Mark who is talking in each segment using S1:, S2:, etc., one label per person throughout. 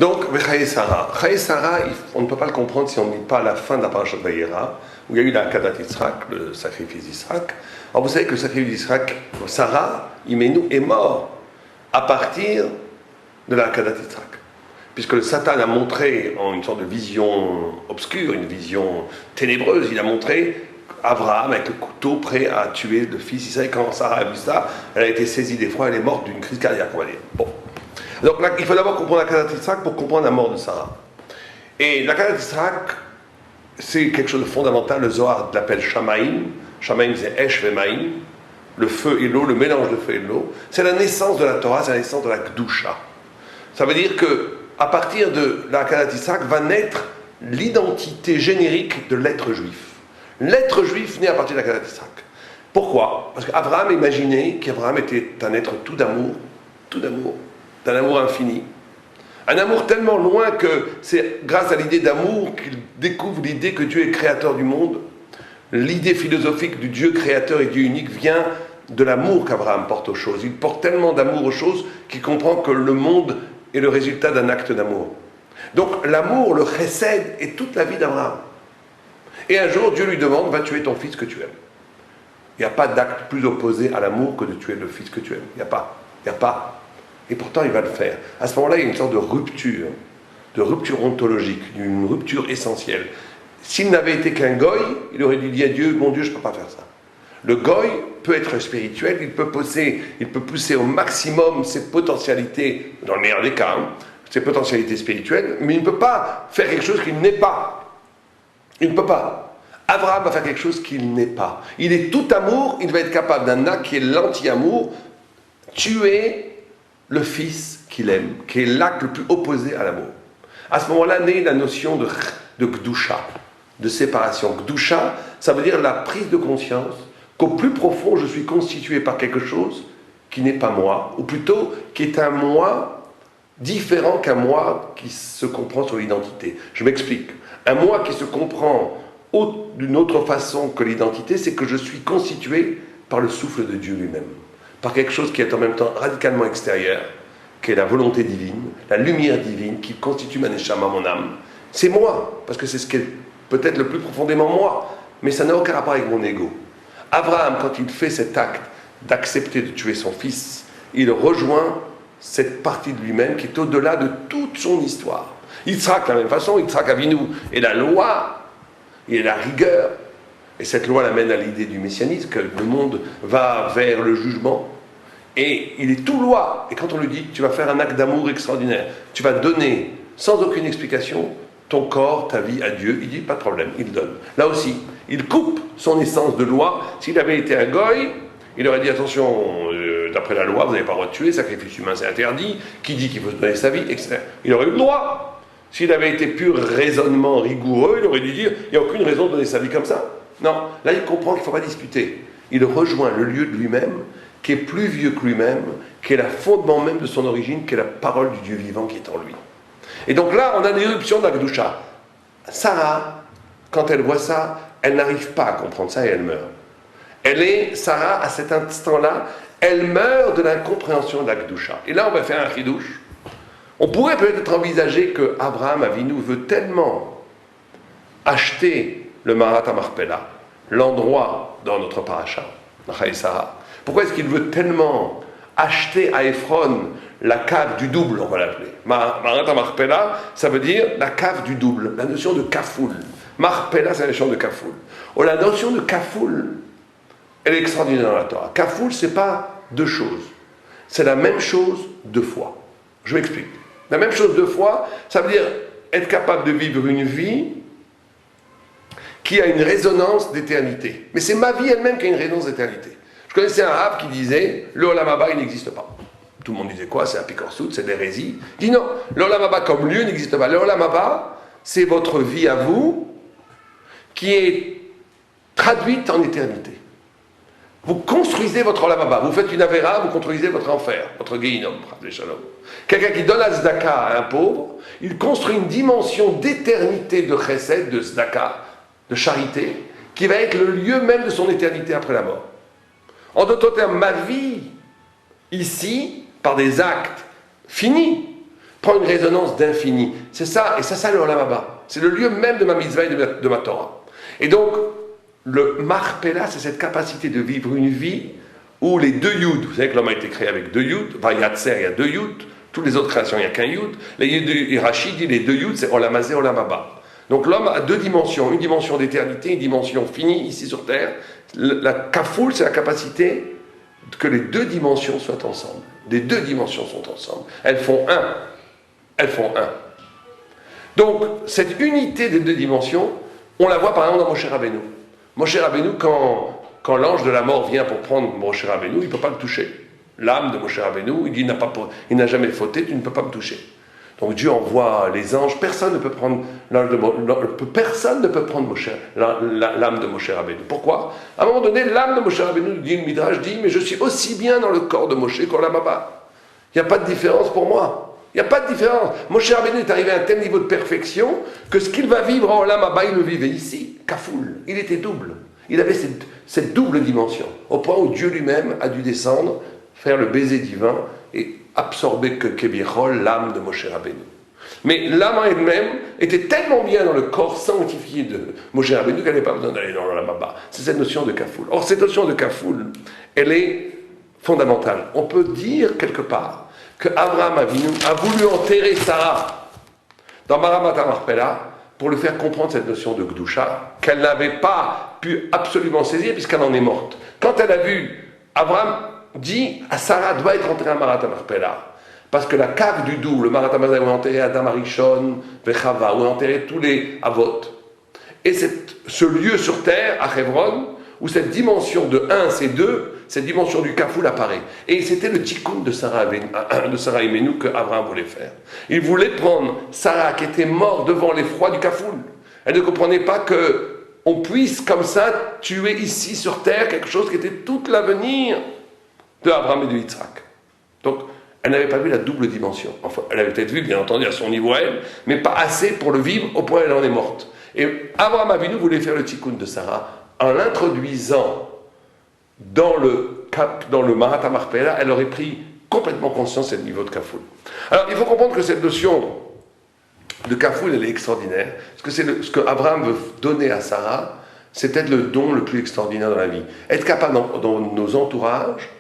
S1: Donc, Chaye Sarah. Chaye Sarah, on ne peut pas le comprendre si on ne lit pas la fin de la parashat Vayera, où il y a eu la Kadat Yitzhak, le sacrifice d'Israël. Alors vous savez que le sacrifice d'Israël, Sarah, Imenu, est mort à partir de la Kadat Yitzhak. Puisque le Satan a montré, en une sorte de vision obscure, une vision ténébreuse, il a montré Abraham avec le couteau prêt à tuer le fils d'Israël. Quand Sarah a vu ça, elle a été saisie d'effroi, elle est morte d'une crise cardiaque, on va dire. Bon. Donc là, il faut d'abord comprendre la Kadat Yitzhak pour comprendre la mort de Sarah. Et la Kadat Yitzhak, c'est quelque chose de fondamental. Le Zohar l'appelle Shamaim. Shamaim, c'est Esh Vemaim, le feu et l'eau, le mélange de feu et de l'eau. C'est la naissance de la Torah, c'est la naissance de la Kedusha. Ça veut dire que à partir de la Kadat Yitzhak va naître l'identité générique de l'être juif. L'être juif naît à partir de la Kadat Yitzhak. Pourquoi? Parce qu'Abraham imaginait qu'Abraham était un être tout d'amour, d'un amour infini. Un amour tellement loin que c'est grâce à l'idée d'amour qu'il découvre l'idée que Dieu est créateur du monde. L'idée philosophique du Dieu créateur et Dieu unique vient de l'amour qu'Abraham porte aux choses. Il porte tellement d'amour aux choses qu'il comprend que le monde est le résultat d'un acte d'amour. Donc l'amour, le chesed, est toute la vie d'Abraham. Et un jour, Dieu lui demande, va tuer ton fils que tu aimes. Il n'y a pas d'acte plus opposé à l'amour que de tuer le fils que tu aimes. Il n'y a pas. Et pourtant, il va le faire. À ce moment-là, il y a une sorte de rupture ontologique, d'une rupture essentielle. S'il n'avait été qu'un goy, il aurait dit à Dieu, mon Dieu, je ne peux pas faire ça. Le goy peut être spirituel, il peut pousser au maximum ses potentialités, dans le meilleur des cas, ses potentialités spirituelles, mais il ne peut pas faire quelque chose qu'il n'est pas. Il ne peut pas. Abraham va faire quelque chose qu'il n'est pas. Il est tout amour, il va être capable d'un acte qui est l'anti-amour, tuer le fils qu'il aime, qui est l'acte le plus opposé à l'amour. À ce moment-là naît la notion de Kedusha, de séparation. Kedusha, ça veut dire la prise de conscience qu'au plus profond, je suis constitué par quelque chose qui n'est pas moi, ou plutôt qui est un moi différent qu'un moi qui se comprend sur l'identité. Je m'explique. Un moi qui se comprend d'une autre façon que l'identité, c'est que je suis constitué par le souffle de Dieu lui-même, par quelque chose qui est en même temps radicalement extérieur, qui est la volonté divine, la lumière divine qui constitue ma neshama, mon âme. C'est moi, parce que c'est ce qui est peut-être le plus profondément moi, mais ça n'a aucun rapport avec mon ego. Abraham, quand il fait cet acte d'accepter de tuer son fils, il rejoint cette partie de lui-même qui est au-delà de toute son histoire. Yitzhak, de la même façon, Yitzhak Avinu est la loi, il est la rigueur, et cette loi l'amène à l'idée du messianisme, que le monde va vers le jugement, et il est tout loi. Et quand on lui dit, tu vas faire un acte d'amour extraordinaire, tu vas donner, sans aucune explication, ton corps, ta vie à Dieu, il dit, pas de problème, il donne. Là aussi, il coupe son essence de loi. S'il avait été un goy, il aurait dit, attention, d'après la loi, vous n'avez pas le droit de tuer, sacrifice humain c'est interdit, qui dit qu'il faut se donner sa vie, etc. Il aurait eu le droit. S'il avait été pur raisonnement rigoureux, il aurait dû dire, il n'y a aucune raison de donner sa vie comme ça. Non, là il comprend qu'il ne faut pas discuter. Il rejoint le lieu de lui-même, qui est plus vieux que lui-même, qui est le fondement même de son origine, qui est la parole du Dieu vivant qui est en lui. Et donc là, on a l'éruption de la Kedusha. Sarah, quand elle voit ça, elle n'arrive pas à comprendre ça et elle meurt. Sarah, à cet instant-là, elle meurt de l'incompréhension de la Kedusha. Et là, on va faire un chidouche. On pourrait peut-être envisager que Abraham Avinu veut tellement acheter le Marat Marpella, l'endroit dans notre paracha, dans Chaye Sarah. Pourquoi est-ce qu'il veut tellement acheter à Ephron la cave du double, on va l'appeler. Marat Marpella, ça veut dire la cave du double, la notion de kafoul. Marpella, c'est la notion de kafoul. Oh, la notion de kafoul, elle est extraordinaire dans la Torah. Kafoul, c'est pas deux choses. C'est la même chose deux fois. Je m'explique. La même chose deux fois, ça veut dire être capable de vivre une vie qui a une résonance d'éternité. Mais c'est ma vie elle-même qui a une résonance d'éternité. Je connaissais un arabe qui disait « Le Olam Haba, il n'existe pas ». Tout le monde disait quoi? C'est un picorsout, c'est de l'hérésie. Il dit non, le Olam Haba comme lieu n'existe pas. Le Olam Haba, c'est votre vie à vous qui est traduite en éternité. Vous construisez votre Olam Haba. Vous faites une avéra, vous construisez votre enfer, votre Gehinom. Quelqu'un qui donne la tzedaka à un pauvre, il construit une dimension d'éternité de chesed, de tzedaka, de charité, qui va être le lieu même de son éternité après la mort. En d'autres termes, ma vie, ici, par des actes finis, prend une résonance d'infini. C'est ça, et ça le Olam Haba. C'est le lieu même de ma mitzvah et de ma Torah. Et donc, le Marpella, c'est cette capacité de vivre une vie où les deux Yud, vous savez que l'homme a été créé avec deux Yud, Vayatser, il y a deux Yud, toutes les autres créations, il n'y a qu'un Yud. Les Rachid dit les deux Yud, c'est Olam Hazé, Olam Haba. Donc l'homme a deux dimensions, une dimension d'éternité, une dimension finie ici sur Terre. La Kafoul, c'est la capacité que les deux dimensions soient ensemble. Les deux dimensions sont ensemble. Elles font un. Elles font un. Donc, cette unité des deux dimensions, on la voit par exemple dans Moshe Rabbeinu. Moshe Rabbeinu, quand l'ange de la mort vient pour prendre Moshe Rabbeinu, il ne peut pas le toucher. L'âme de Moshe Rabbeinu, il dit, il n'a jamais fauté, tu ne peux pas me toucher. Donc Dieu envoie les anges, personne ne peut prendre l'âme de Moshe Rabbeinu. Pourquoi? À un moment donné, l'âme de Moshe Rabbeinu, dit le Midrash, dit, mais je suis aussi bien dans le corps de Moshe qu'en l'âme Haba. Il n'y a pas de différence pour moi. Il n'y a pas de différence. Moshe Rabbeinu est arrivé à un tel niveau de perfection que ce qu'il va vivre en Olam Haba, il le vivait ici, Kafoul. Il était double. Il avait cette double dimension, au point où Dieu lui-même a dû descendre, faire le baiser divin et absorber que Kebichol, l'âme de Moshe Rabbeinu. Mais l'âme en elle-même était tellement bien dans le corps sanctifié de Moshe Rabbeinu qu'elle n'avait pas besoin d'aller dans l'Olam Haba. C'est cette notion de Kafoul. Or, cette notion de Kafoul, elle est fondamentale. On peut dire quelque part que Abraham Avinu a voulu enterrer Sarah dans Maramata Marpella pour lui faire comprendre cette notion de Gdusha qu'elle n'avait pas pu absolument saisir puisqu'elle en est morte. Quand elle a vu, Abraham dit à Sarah doit être enterrée à Maramata Marpella parce que la cave du Dou, le Maramata Marpella où est enterré Adam Arishon, Vechava, où est enterré tous les Avot. Et ce lieu sur terre, à Hebron, où cette dimension de 1, c'est 2, cette dimension du Kafoul apparaît. Et c'était le tikkun de Sarah Imenu que Abraham voulait faire. Il voulait prendre Sarah qui était morte devant l'effroi du Kafoul. Elle ne comprenait pas qu'on puisse comme ça tuer ici sur terre quelque chose qui était tout l'avenir de Abraham et de Yitzhak. Donc, elle n'avait pas vu la double dimension. Enfin, elle avait peut-être vu, bien entendu, à son niveau elle, mais pas assez pour le vivre au point où elle en est morte. Et Abraham Avinu voulait faire le tikkun de Sarah en l'introduisant dans le Marat Marpella. Elle aurait pris complètement conscience de ce niveau de Kafoul. Alors, il faut comprendre que cette notion de Kafoul, elle est extraordinaire, parce que c'est ce que Abraham veut donner à Sarah, c'est peut-être le don le plus extraordinaire dans la vie. Être capable, dans nos entourages,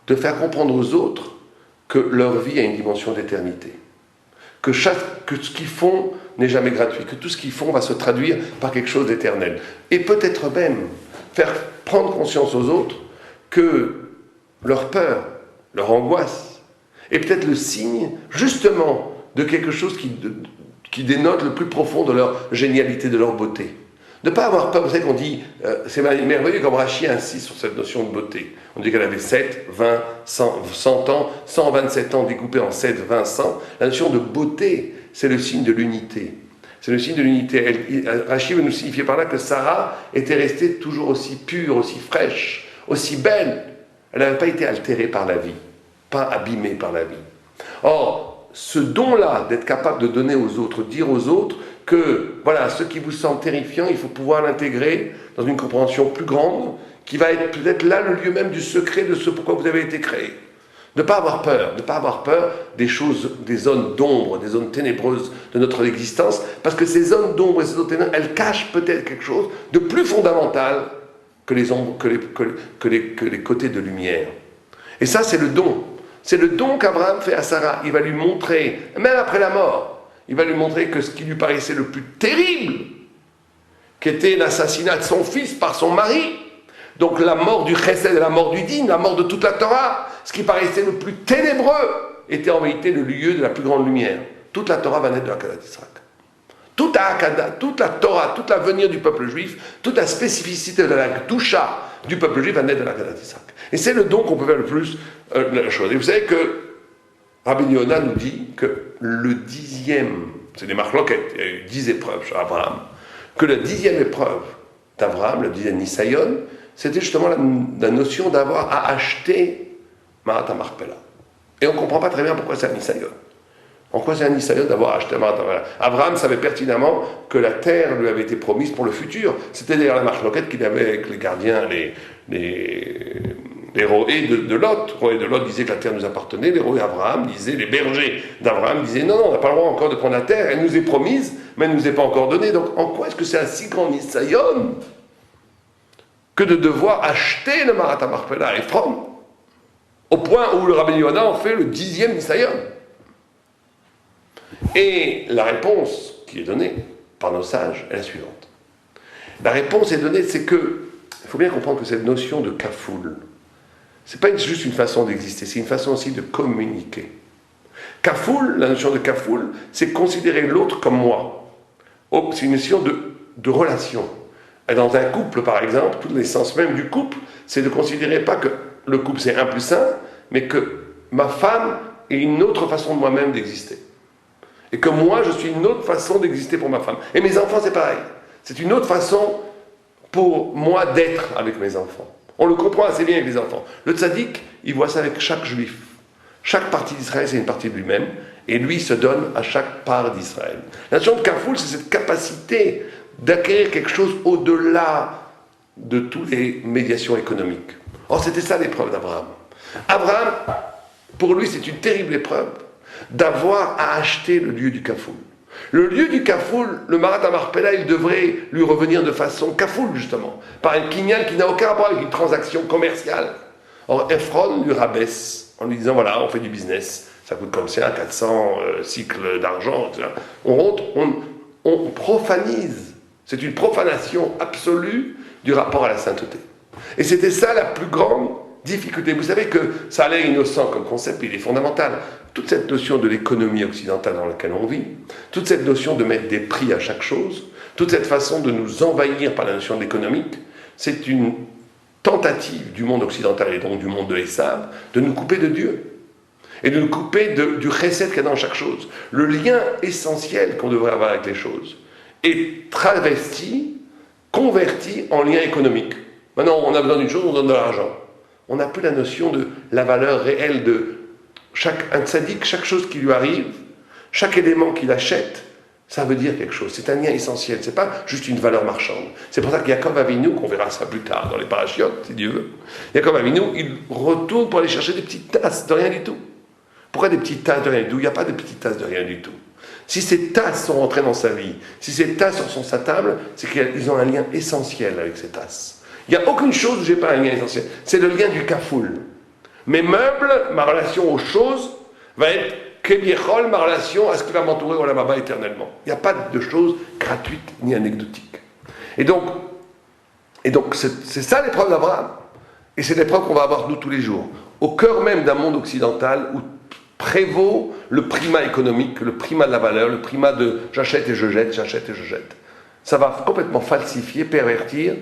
S1: de faire comprendre aux autres que leur vie a une dimension d'éternité. Que ce qu'ils font n'est jamais gratuit, que tout ce qu'ils font va se traduire par quelque chose d'éternel. Et peut-être même faire prendre conscience aux autres que leur peur, leur angoisse, est peut-être le signe, justement, de quelque chose qui dénote le plus profond de leur génialité, de leur beauté. Ne pas avoir peur, vous savez qu'on dit, c'est merveilleux comme Rachi insiste sur cette notion de beauté. On dit qu'elle avait 7, 20, 100 ans, 127 ans découpés en 7, 20, 100. La notion de beauté, c'est le signe de l'unité. C'est le signe de l'unité. Rachi veut nous signifier par là que Sarah était restée toujours aussi pure, aussi fraîche, aussi belle. Elle n'avait pas été altérée par la vie, pas abîmée par la vie. Or, ce don-là, d'être capable de donner aux autres, dire aux autres que, voilà, ce qui vous semble terrifiant, il faut pouvoir l'intégrer dans une compréhension plus grande, qui va être peut-être là le lieu même du secret de ce pourquoi vous avez été créé. Ne pas avoir peur des choses, des zones d'ombre, des zones ténébreuses de notre existence, parce que ces zones d'ombre et ces zones ténébreuses, elles cachent peut-être quelque chose de plus fondamental que les ombres, que les côtés de lumière. Et ça, c'est le don. C'est le don qu'Abraham fait à Sarah. Il va lui montrer, même après la mort, il va lui montrer que ce qui lui paraissait le plus terrible, qu'était l'assassinat de son fils par son mari, donc la mort du chesed et la mort du din, la mort de toute la Torah, ce qui paraissait le plus ténébreux, était en vérité le lieu de la plus grande lumière. Toute la Torah va naître de la Hakadat Yitzhak. Toute la Torah, tout l'avenir du peuple juif, toute la spécificité de la Gdusha du peuple juif va naître de la Hakadat Yitzhak. Et c'est le don qu'on peut faire le plus la chose. Et vous savez que Rabbi Yonah nous dit que le 10e, c'est des marloquettes, il y a eu 10 épreuves sur Abraham, que la 10e épreuve d'Abraham, le 10e Nisayon, c'était justement la notion d'avoir à acheter Marat Marpella. Et on ne comprend pas très bien pourquoi c'est un Nisayon. En quoi c'est un Nisayon d'avoir acheté Marat Marpella? Abraham savait pertinemment que la terre lui avait été promise pour le futur. C'était d'ailleurs la marloquette qu'il avait avec les gardiens, Les roés de Lot. Les roés de Lot disaient que la terre nous appartenait. Les roés d'Abraham disaient, les bergers d'Abraham disaient, non, non, on n'a pas le droit encore de prendre la terre. Elle nous est promise, mais elle ne nous est pas encore donnée. Donc en quoi est-ce que c'est un si grand nisayon que de devoir acheter le Marat Marpella à Ephron, au point où le Rabbi Yohanna en fait le 10e nisayon? Et la réponse qui est donnée par nos sages est la suivante. La réponse est donnée, c'est que, il faut bien comprendre que cette notion de kafoul, c'est pas juste une façon d'exister, c'est une façon aussi de communiquer. Kafoul, la notion de kafoul, c'est considérer l'autre comme moi. Oh, c'est une notion de relation. Et dans un couple, par exemple, toute l'essence même du couple, c'est de considérer pas que le couple c'est 1 plus 1, mais que ma femme est une autre façon de moi-même d'exister. Et que moi, je suis une autre façon d'exister pour ma femme. Et mes enfants, c'est pareil. C'est une autre façon pour moi d'être avec mes enfants. On le comprend assez bien avec les enfants. Le tzaddik, il voit ça avec chaque juif. Chaque partie d'Israël, c'est une partie de lui-même. Et lui se donne à chaque part d'Israël. La notion de kafoul, c'est cette capacité d'acquérir quelque chose au-delà de toutes les médiations économiques. Or, c'était ça l'épreuve d'Abraham. Abraham, pour lui, c'est une terrible épreuve d'avoir à acheter le lieu du kafoul. Le lieu du kafoul, le Marat Marpella, il devrait lui revenir de façon kafoul, justement, par un kinyan qui n'a aucun rapport avec une transaction commerciale. Or, Ephron lui rabaisse en lui disant, voilà, on fait du business, ça coûte comme ça, 400 cycles d'argent, etc. On profanise. C'est une profanation absolue du rapport à la sainteté. Et c'était ça la plus grande difficulté. Vous savez que ça a l'air innocent comme concept, mais il est fondamental. Toute cette notion de l'économie occidentale dans laquelle on vit, toute cette notion de mettre des prix à chaque chose, toute cette façon de nous envahir par la notion d'économique, c'est une tentative du monde occidental et donc du monde de Esav de nous couper de Dieu. Et de nous couper du chesed qu'il y a dans chaque chose. Le lien essentiel qu'on devrait avoir avec les choses est travesti, converti en lien économique. Maintenant, on a besoin d'une chose, on donne de l'argent. On n'a plus la notion de la valeur réelle de un tzaddik, chaque chose qui lui arrive, chaque élément qu'il achète, ça veut dire quelque chose. C'est un lien essentiel. C'est pas juste une valeur marchande. C'est pour ça que Yaakov Avinu, qu'on verra ça plus tard dans les parachiotes, si Dieu veut, Yaakov Avinu, il retourne pour aller chercher des petites tasses de rien du tout. Pourquoi des petites tasses de rien du tout? Il n'y a pas de petites tasses de rien du tout. Si ces tasses sont rentrées dans sa vie, si ces tasses sont sur sa table, c'est qu'ils ont un lien essentiel avec ces tasses. Il n'y a aucune chose où je n'ai pas un lien essentiel. C'est le lien du kafoul. Mes meubles, ma relation aux choses, va être kebiechol, ma relation à ce qui va m'entourer au Lamaba éternellement. Il n'y a pas de choses gratuites ni anecdotiques. Et donc c'est ça l'épreuve d'Abraham. Et c'est l'épreuve qu'on va avoir nous tous les jours. Au cœur même d'un monde occidental où prévaut le primat économique, le primat de la valeur, le primat de j'achète et je jette, j'achète et je jette. Ça va complètement falsifier, pervertir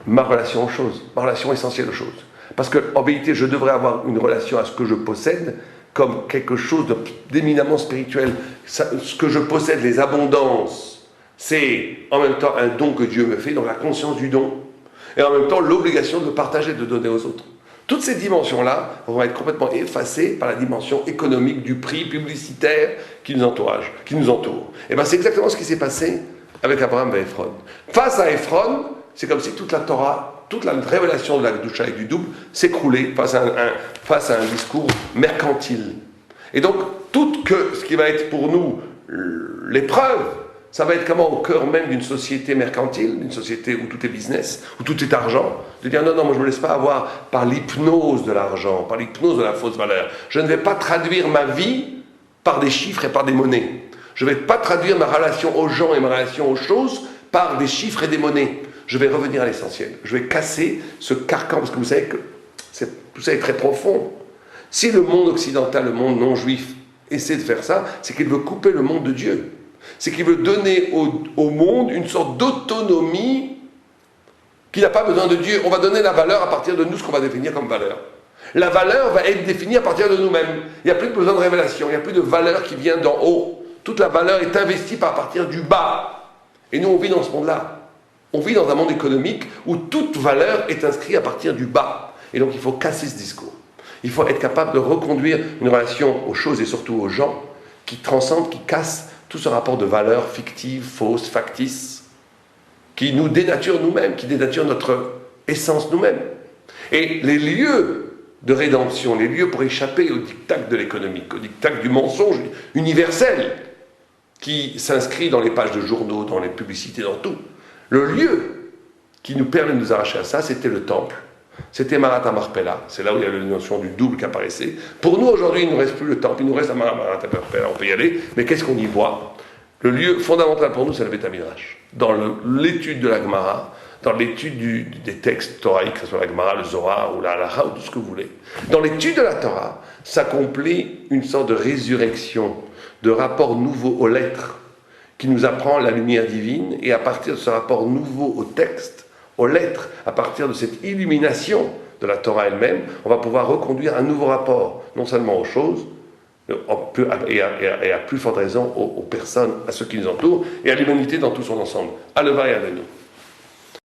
S1: ma relation aux choses, ma relation essentielle aux choses. Parce qu'en vérité, je devrais avoir une relation à ce que je possède comme quelque chose d'éminemment spirituel. Ce que je possède, les abondances, c'est en même temps un don que Dieu me fait, donc la conscience du don, et en même temps l'obligation de le partager, de donner aux autres. Toutes ces dimensions-là vont être complètement effacées par la dimension économique du prix publicitaire qui nous entoure. Et bien c'est exactement ce qui s'est passé avec Abraham et Ephron. Face à Ephron, c'est comme si toute la Torah, toute la révélation de la Kedusha et du double s'écroulait face à un discours mercantile. Et donc, ce qui va être pour nous l'épreuve, ça va être comment au cœur même d'une société mercantile, d'une société où tout est business, où tout est argent, de dire non, moi je ne me laisse pas avoir par l'hypnose de l'argent, par l'hypnose de la fausse valeur. Je ne vais pas traduire ma vie par des chiffres et par des monnaies. Je ne vais pas traduire ma relation aux gens et ma relation aux choses par des chiffres et des monnaies. Je vais revenir à l'essentiel. Je vais casser ce carcan, parce que vous savez que tout ça est très profond. Si le monde occidental, le monde non juif, essaie de faire ça, c'est qu'il veut couper le monde de Dieu. C'est qu'il veut donner au monde une sorte d'autonomie qui n'a pas besoin de Dieu. On va donner la valeur à partir de nous, ce qu'on va définir comme valeur. La valeur va être définie à partir de nous-mêmes. Il n'y a plus besoin de révélation, il n'y a plus de valeur qui vient d'en haut. Toute la valeur est investie à partir du bas. Et nous, on vit dans ce monde-là. On vit dans un monde économique où toute valeur est inscrite à partir du bas. Et donc il faut casser ce discours. Il faut être capable de reconduire une relation aux choses et surtout aux gens qui transcende, qui casse tout ce rapport de valeur fictive, fausse, factice, qui nous dénature nous-mêmes, qui dénature notre essence nous-mêmes. Et les lieux de rédemption, les lieux pour échapper au diktat de l'économique, au diktat du mensonge universel qui s'inscrit dans les pages de journaux, dans les publicités, dans tout. Le lieu qui nous permet de nous arracher à ça, c'était le temple. C'était Marat Marpella, c'est là où il y a la notion du double qui apparaissait. Pour nous, aujourd'hui, il ne nous reste plus le temple, il nous reste Marat Marpella, on peut y aller, mais qu'est-ce qu'on y voit? Le lieu fondamental pour nous, c'est le Beth Midrash. Dans l'étude de la Gemara, dans l'étude des textes toraïques, que ce soit la Gemara, le Zohar ou la Halacha, ou tout ce que vous voulez. Dans l'étude de la Torah, s'accomplit une sorte de résurrection, de rapport nouveau aux lettres, qui nous apprend la lumière divine, et à partir de ce rapport nouveau au texte, aux lettres, à partir de cette illumination de la Torah elle-même, on va pouvoir reconduire un nouveau rapport, non seulement aux choses, et à plus forte raison aux personnes, à ceux qui nous entourent, et à l'humanité dans tout son ensemble. Aleva et Adenu.